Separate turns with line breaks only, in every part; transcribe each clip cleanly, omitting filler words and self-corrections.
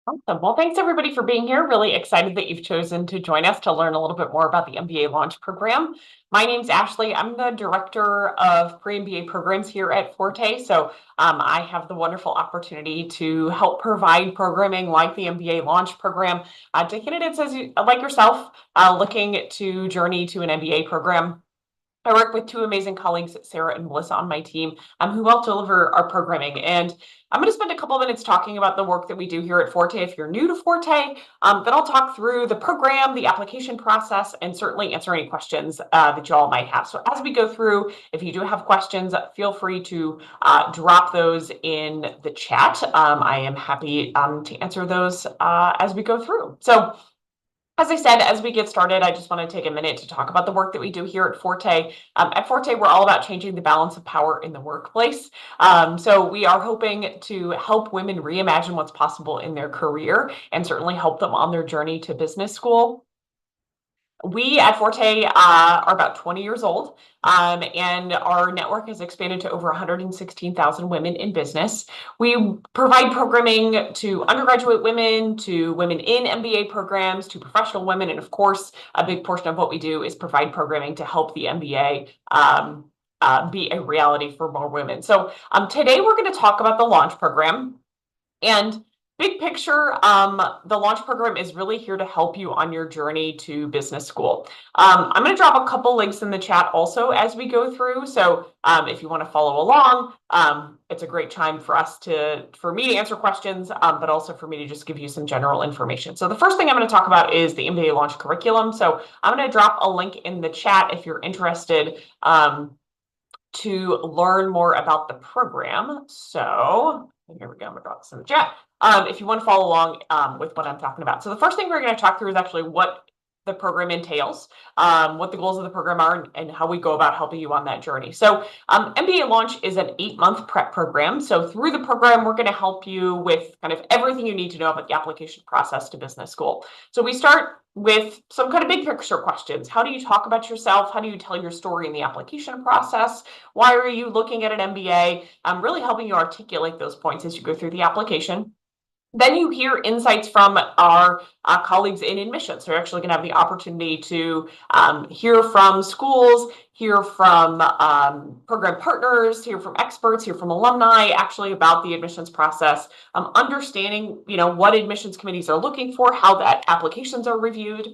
Awesome. Well, thanks everybody for being here. Really excited that you've chosen to join us to learn a little bit more about the MBA launch program. My name's Ashley. I'm the director of pre-MBA programs here at Forte. I have the wonderful opportunity to help provide programming like the MBA launch program to candidates like yourself looking to journey to an MBA program. I work with two amazing colleagues, Sarah and Melissa, on my team, who help deliver our programming. And I'm going to spend a couple of minutes talking about the work that we do here at Forte. If you're new to Forte, then I'll talk through the program, the application process, and certainly answer any questions that you all might have. So as we go through, if you do have questions, feel free to drop those in the chat. I am happy to answer those as we go through. As I said, as we get started, I just want to take a minute to talk about the work that we do here at Forte. At Forte, we're all about changing the balance of power in the workplace. So we are hoping to help women reimagine what's possible in their career and certainly help them on their journey to business school. We at Forte are about 20 years old, and our network has expanded to over 116,000 women in business. We provide programming to undergraduate women, to women in MBA programs, to professional women, and of course, a big portion of what we do is provide programming to help the MBA be a reality for more women. Today we're going to talk about the launch program. And big picture, the launch program is really here to help you on your journey to business school. I'm going to drop a couple links in the chat also as we go through. If you want to follow along, it's a great time for me to answer questions, but also for me to just give you some general information. So the first thing I'm going to talk about is the MBA launch curriculum. So I'm going to drop a link in the chat if you're interested to learn more about the program. So here we go. I'm going to drop this in the chat. If you want to follow along with what I'm talking about. So the first thing we're going to talk through is actually what the program entails, what the goals of the program are, and how we go about helping you on that journey. MBA Launch is an 8-month prep program. So through the program, we're going to help you with kind of everything you need to know about the application process to business school. So we start with some kind of big picture questions. How do you talk about yourself? How do you tell your story in the application process? Why are you looking at an MBA? I'm really helping you articulate those points as you go through the application. Then you hear insights from our colleagues in admissions. So you're actually going to have the opportunity to hear from schools, hear from program partners, hear from experts, hear from alumni, actually about the admissions process, understanding what admissions committees are looking for, how that applications are reviewed.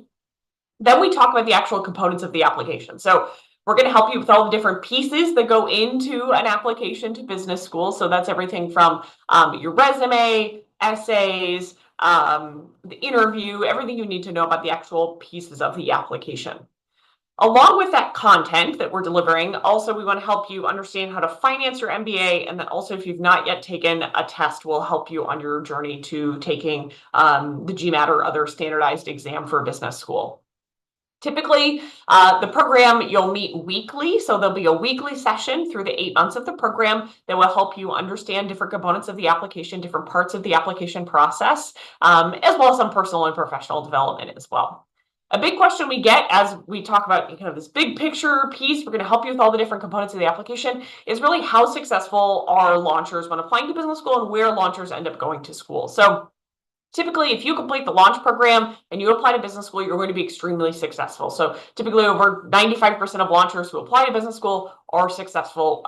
Then we talk about the actual components of the application. So we're going to help you with all the different pieces that go into an application to business school. So that's everything from your resume, essays, the interview, everything you need to know about the actual pieces of the application. Along with that content that we're delivering, also we want to help you understand how to finance your MBA. And then also, if you've not yet taken a test, we'll help you on your journey to taking the GMAT or other standardized exam for business school. Typically, the program, you'll meet weekly. So there'll be a weekly session through the 8 months of the program that will help you understand different components of the application, different parts of the application process, as well as some personal and professional development as well. A big question we get as we talk about kind of this big picture piece, we're going to help you with all the different components of the application, is really how successful are launchers when applying to business school and where launchers end up going to school. So typically, if you complete the launch program and you apply to business school, you're going to be extremely successful. So typically over 95% of launchers who apply to business school are successful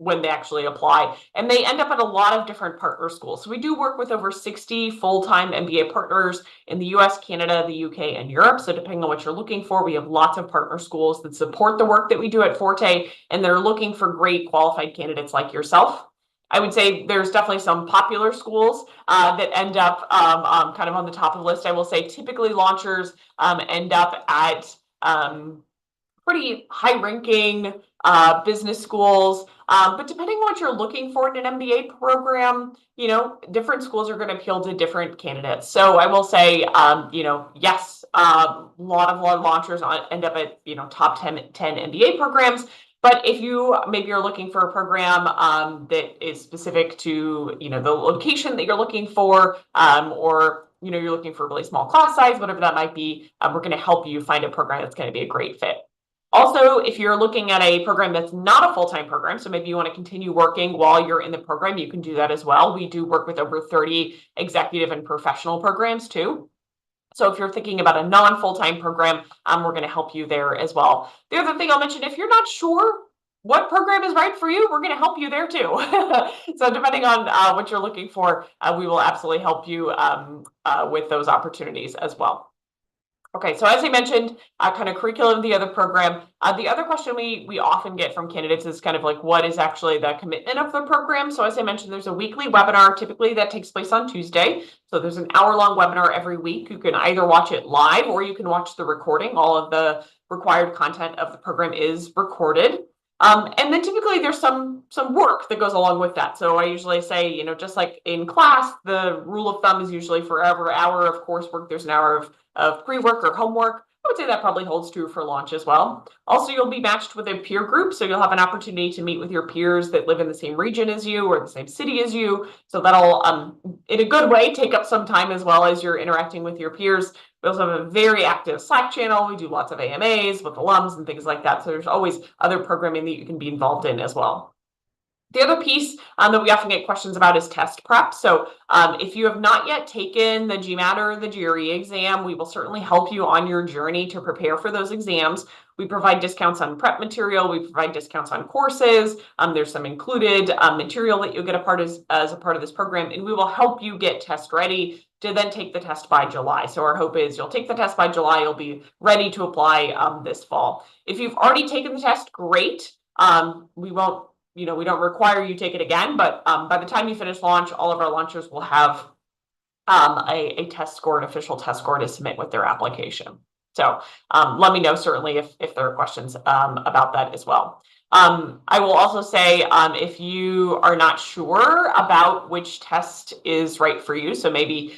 when they actually apply. And they end up at a lot of different partner schools. So we do work with over 60 full-time MBA partners in the US, Canada, the UK, and Europe. So depending on what you're looking for, we have lots of partner schools that support the work that we do at Forte, and they're looking for great qualified candidates like yourself. I would say there's definitely some popular schools that end up kind of on the top of the list. I will say typically launchers end up at pretty high-ranking business schools. But depending on what you're looking for in an MBA program, different schools are going to appeal to different candidates. So I will say, yes, a lot of launchers end up at, top 10 MBA programs. But if maybe you're looking for a program that is specific to, the location that you're looking for, or, you're looking for a really small class size, whatever that might be, we're going to help you find a program that's going to be a great fit. Also, if you're looking at a program that's not a full-time program, so maybe you want to continue working while you're in the program, you can do that as well. We do work with over 30 executive and professional programs too. So if you're thinking about a non-full-time program, we're going to help you there as well. The other thing I'll mention, if you're not sure what program is right for you, we're going to help you there too. So depending on what you're looking for, we will absolutely help you with those opportunities as well. Okay, so as I mentioned, kind of curriculum of the other program. The other question we often get from candidates is kind of like, what is actually the commitment of the program? So as I mentioned, there's a weekly webinar typically that takes place on Tuesday. So there's an hour-long webinar every week. You can either watch it live or you can watch the recording. All of the required content of the program is recorded. And then typically there's some work that goes along with that. So I usually say, just like in class, the rule of thumb is usually for every hour of coursework, there's an hour of pre-work or homework. I would say that probably holds true for launch as well. Also, you'll be matched with a peer group, so you'll have an opportunity to meet with your peers that live in the same region as you or the same city as you. So that'll, in a good way, take up some time as well as you're interacting with your peers. We also have a very active Slack channel. We do lots of AMAs with alums and things like that. So there's always other programming that you can be involved in as well. The other piece that we often get questions about is test prep. So if you have not yet taken the GMAT or the GRE exam, we will certainly help you on your journey to prepare for those exams. We provide discounts on prep material. We provide discounts on courses. There's some included material that you'll get as a part of this program, and we will help you get test ready to then take the test by July. So our hope is you'll take the test by July, you'll be ready to apply this fall. If you've already taken the test, great. We don't require you take it again, but by the time you finish launch, all of our launchers will have a test score, an official test score to submit with their application. So let me know certainly if there are questions about that as well. I will also say if you are not sure about which test is right for you, so maybe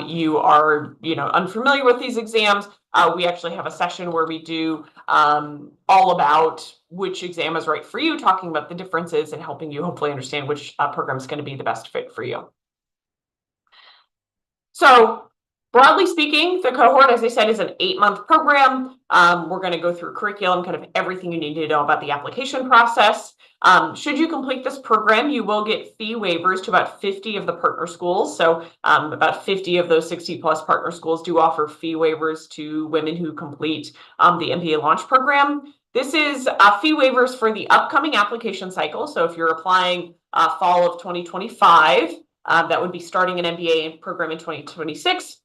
you are unfamiliar with these exams, we actually have a session where we do all about which exam is right for you, talking about the differences and helping you hopefully understand which program is going to be the best fit for you. So broadly speaking, the cohort, as I said, is an 8-month program. We're going to go through curriculum, kind of everything you need to know about the application process. Should you complete this program, you will get fee waivers to about 50 of the partner schools. So about 50 of those 60+ partner schools do offer fee waivers to women who complete the MBA launch program. This is fee waivers for the upcoming application cycle. So if you're applying fall of 2025, that would be starting an MBA program in 2026.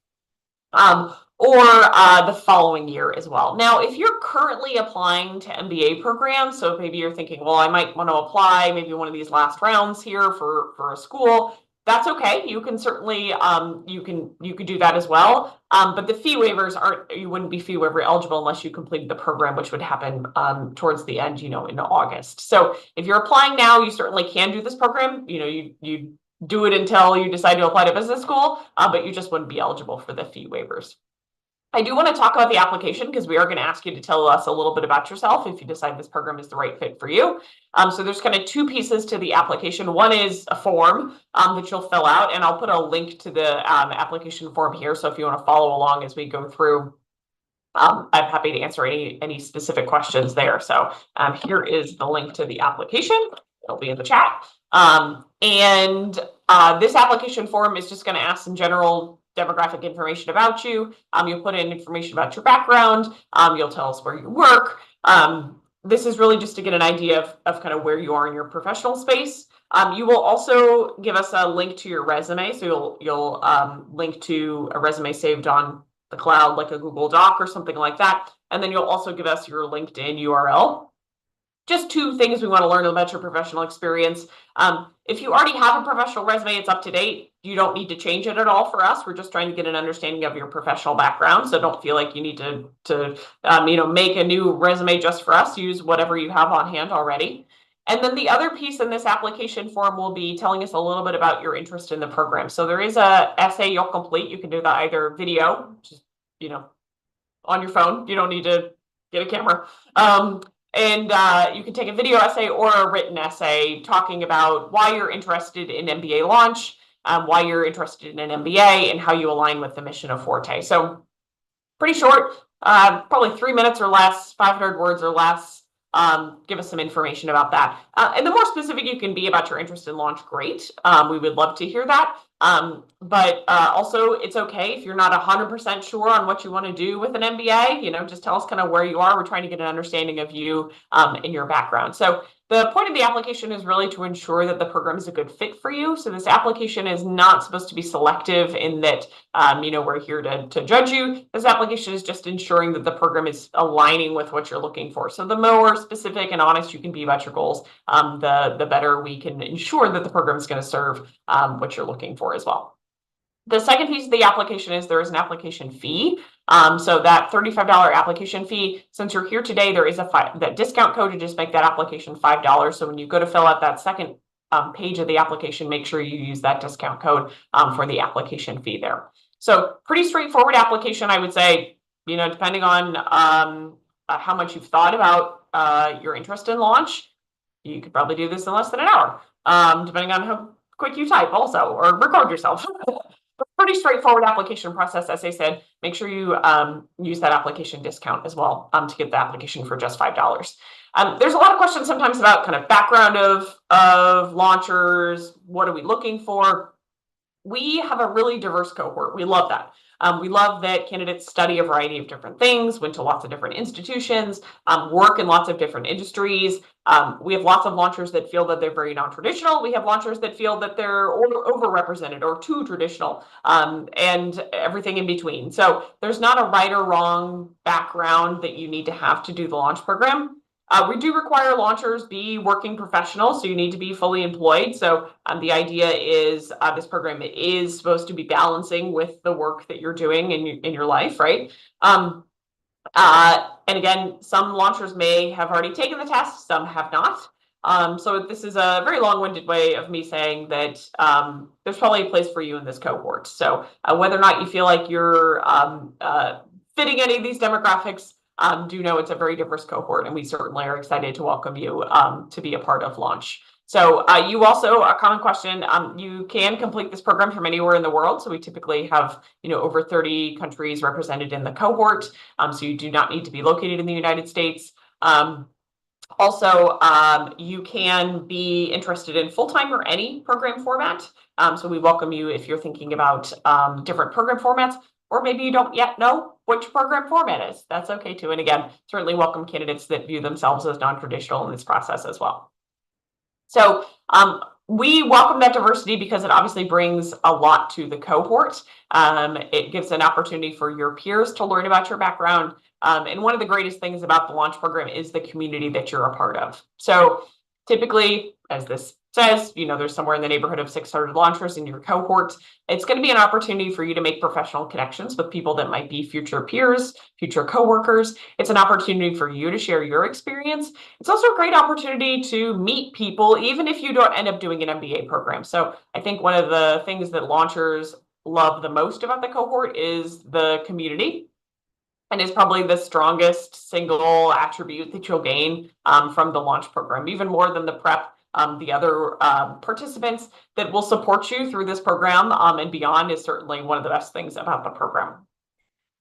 Or the following year as well. Now, if you're currently applying to MBA programs, so maybe you're thinking, well, I might want to apply maybe one of these last rounds here for a school, that's okay. You can certainly you could do that as well. But the fee waivers you wouldn't be fee waiver eligible unless you completed the program, which would happen towards the end, in August. So if you're applying now, you certainly can do this program. You do it until you decide to apply to business school, but you just wouldn't be eligible for the fee waivers. I do want to talk about the application because we are going to ask you to tell us a little bit about yourself if you decide this program is the right fit for you. So there's kind of two pieces to the application. One is a form that you'll fill out, and I'll put a link to the application form here. So if you want to follow along as we go through, I'm happy to answer any specific questions there. So here is the link to the application. It'll be in the chat. And this application form is just going to ask some general demographic information about you. You'll put in information about your background. You'll tell us where you work. This is really just to get an idea of kind of where you are in your professional space. You will also give us a link to your resume. So you'll link to a resume saved on the cloud, like a Google Doc or something like that. And then you'll also give us your LinkedIn URL. Just two things we want to learn about your professional experience. If you already have a professional resume, it's up to date. You don't need to change it at all for us. We're just trying to get an understanding of your professional background. So don't feel like you need to make a new resume just for us. Use whatever you have on hand already. And then the other piece in this application form will be telling us a little bit about your interest in the program. So there is a essay you'll complete. You can do that either video, just on your phone. You don't need to get a camera. And you can take a video essay or a written essay talking about why you're interested in MBA launch, why you're interested in an MBA, and how you align with the mission of Forté. So pretty short, probably 3 minutes or less, 500 words or less. Give us some information about that. And the more specific you can be about your interest in launch, great. We would love to hear that. But also, it's okay if you're not 100% sure on what you want to do with an MBA. Just tell us kind of where you are. We're trying to get an understanding of you and your background. So the point of the application is really to ensure that the program is a good fit for you. So this application is not supposed to be selective in that, we're here to judge you. This application is just ensuring that the program is aligning with what you're looking for. So the more specific and honest you can be about your goals, the better we can ensure that the program is going to serve what you're looking for as well. The second piece of the application is there is an application fee. So that $35 application fee, since you're here today, there is that discount code to just make that application $5. So when you go to fill out that second page of the application, make sure you use that discount code for the application fee there. So pretty straightforward application, I would say, depending on how much you've thought about your interest in launch, you could probably do this in less than an hour, depending on how quick you type also, or record yourself. Pretty straightforward application process. As I said, make sure you use that application discount as well to get the application for just $5. There's a lot of questions sometimes about kind of background of launchers. What are we looking for? We have a really diverse cohort. We love that. We love that candidates study a variety of different things, went to lots of different institutions, work in lots of different industries. We have lots of launchers that feel that they're very non-traditional. We have launchers that feel that they're overrepresented or too traditional, and everything in between. So there's not a right or wrong background that you need to have to do the launch program. We do require launchers be working professionals, so you need to be fully employed. So the idea is this program is supposed to be balancing with the work that you're doing in your life, right? And again, some launchers may have already taken the test, some have not. So this is a very long-winded way of me saying that there's probably a place for you in this cohort. So whether or not you feel like you're fitting any of these demographics, do know it's a very diverse cohort, and we certainly are excited to welcome you to be a part of Launch. So you also, a common question, you can complete this program from anywhere in the world. So we typically have, over 30 countries represented in the cohort. So you do not need to be located in the United States. Also, you can be interested in full-time or any program format. So we welcome you if you're thinking about different program formats, or maybe you don't yet know which program format is. That's okay too. And again, certainly welcome candidates that view themselves as non-traditional in this process as well. So we welcome that diversity because it obviously brings a lot to the cohort. It gives an opportunity for your peers to learn about your background. And one of the greatest things about the launch program is the community that you're a part of. So typically, as this says, there's somewhere in the neighborhood of 600 launchers in your cohort. It's going to be an opportunity for you to make professional connections with people that might be future peers, future coworkers. It's an opportunity for you to share your experience. It's also a great opportunity to meet people, even if you don't end up doing an MBA program. So I think one of the things that launchers love the most about the cohort is the community, and is probably the strongest single attribute that you'll gain from the launch program, even more than the prep. The other participants that will support you through this program and beyond is certainly one of the best things about the program.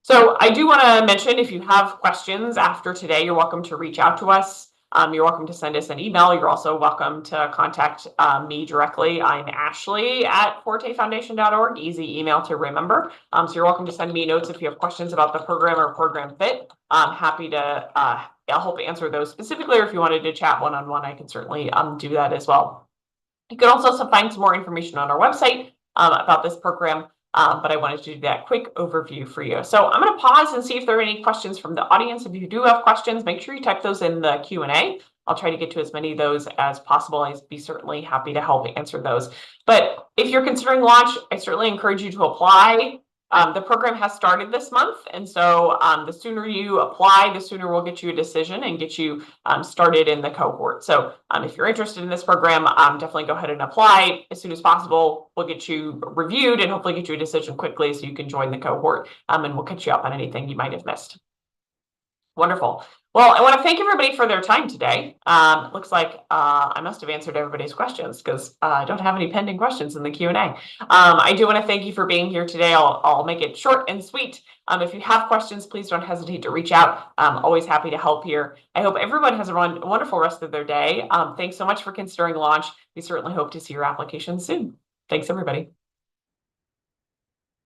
So I do want to mention, if you have questions after today, you're welcome to reach out to us. You're welcome to send us an email. You're also welcome to contact me directly. I'm Ashley at fortefoundation.org, easy email to remember. So you're welcome to send me notes if you have questions about the program or program fit. I'm happy to help answer those specifically, or if you wanted to chat one-on-one, I can certainly do that as well. You can also find some more information on our website about this program. But I wanted to do that quick overview for you. So I'm going to pause and see if there are any questions from the audience. If you do have questions, make sure you type those in the Q&A. I'll try to get to as many of those as possible. I'd be certainly happy to help answer those. But if you're considering launch, I certainly encourage you to apply. The program has started this month, and so the sooner you apply, the sooner we'll get you a decision and get you started in the cohort. So if you're interested in this program, definitely go ahead and apply as soon as possible. We'll get you reviewed and hopefully get you a decision quickly so you can join the cohort, and we'll catch you up on anything you might have missed. Wonderful. Well, I want to thank everybody for their time today. It looks like I must have answered everybody's questions because I don't have any pending questions in the Q&A. I do want to thank you for being here today. I'll make it short and sweet. If you have questions, please don't hesitate to reach out. I'm always happy to help here. I hope everyone has a wonderful rest of their day. Thanks so much for considering launch. We certainly hope to see your application soon. Thanks, everybody.